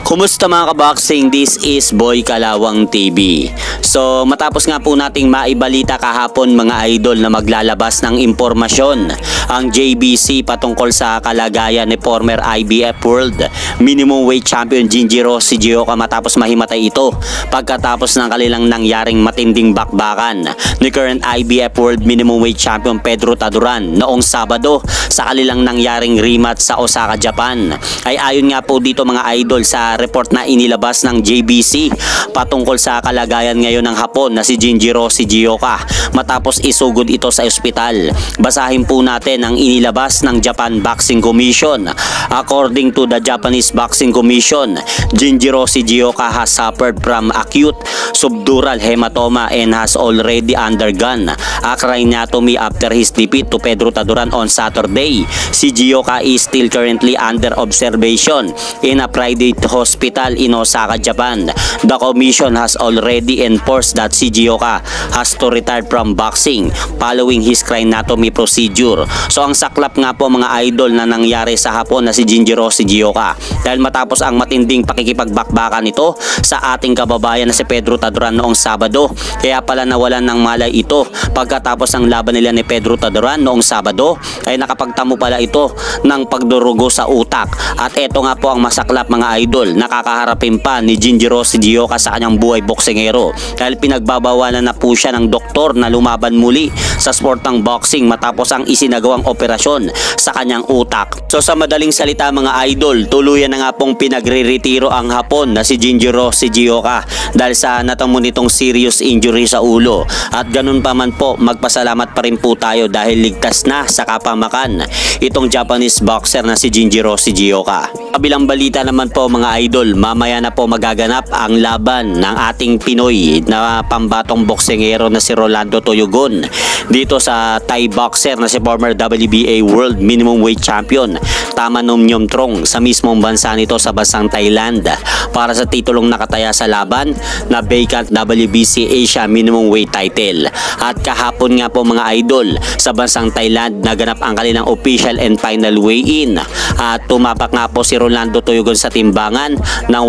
Kumusta mga kaboxing? This is Boy Kalawang TV. So matapos nga po nating maibalita kahapon mga idol na maglalabas ng impormasyon ang JBC patungkol sa kalagayan ni former IBF World Minimum Weight Champion Jinjiro Shigeoka matapos mahimatay ito pagkatapos ng kanilang nangyaring matinding bakbakan ni current IBF World Minimum Weight Champion Pedro Taduran noong Sabado sa kanilang nangyaring rematch sa Osaka, Japan. Ay ayon nga po dito mga idol sa report na inilabas ng JBC patungkol sa kalagayan ngayon ng Hapon na si Jinjiro Shigeoka matapos isugod ito sa ospital. Basahin po natin ang inilabas ng Japan Boxing Commission. According to the Japanese Boxing Commission, Jinjiro Shigeoka has suffered from acute subdural hematoma and has already undergone a craniotomy after his defeat to Pedro Taduran on Saturday. Shigeoka is still currently under observation in a private hospital in Osaka, Japan. The commission has already enforced that Shigeoka has to retire from boxing following his craniotomy procedure. So ang saklap nga po mga idol na nangyari sa Hapon na si Jinjiro Shigeoka dahil matapos ang matinding pakikipagbakbakan nito sa ating kababayan na si Pedro Taduran noong Sabado. Kaya pala nawalan ng malay ito pagkatapos ang laban nila ni Pedro Taduran noong Sabado ay nakapagtamo pala ito ng pagdurugo sa utak. At eto nga po ang masaklap mga idol, nakakaharapin pa ni Jinjiro Shigeoka sa kanyang buhay boksingero dahil pinagbabawalan na po siya ng doktor na lumaban muli sa sport ng boxing matapos ang isinagawang operasyon sa kanyang utak. So sa madaling salita mga idol, tuluyan na nga pong pinagre-retiro ang Hapon na si Jinjiro Shigeoka dahil sa natamo nitong serious injury sa ulo. At ganun pa man po, magpasalamat pa rin po tayo dahil ligtas na sa kapamakan itong Japanese boxer na si Jinjiro Shigeoka. Kabilang balita naman po mga idol, mamaya na po magaganap ang laban ng ating Pinoy na pambatong boksingero na si Rolando Toyogon dito sa Thai boxer na si former WBA World Minimum Weight Champion Tamanum Nyomtrong sa mismong bansa nito sa bansang Thailand para sa titulong nakataya sa laban na vacant WBC Asia Minimum Weight title. At kahapon nga po mga idol, sa bansang Thailand naganap ang kanilang official and final weigh-in at tumapak nga po si Rolando Toyogon sa timbangan ng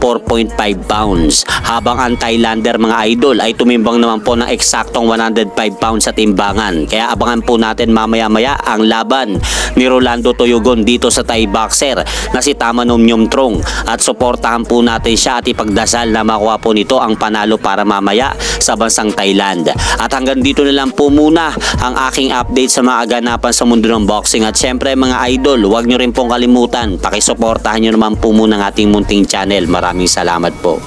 104.5 pounds habang ang Thailander mga idol ay tumimbang naman po ng eksaktong 105 pounds sa timbangan. Kaya abangan po natin mamaya-maya ang laban ni Rolando Toyogon dito sa Thai boxer na si Tamanum Nyomtrong at suportahan po natin siya at ipagdasal na makuha po nito ang panalo para mamaya sa bansang Thailand. At hanggang dito na lang po muna ang aking update sa mga aganapan sa mundo ng boxing. At syempre mga idol, huwag nyo rin pong kalimutan, pakisuportahan nyo naman po muna ang ating munting channel. Maraming salamat po.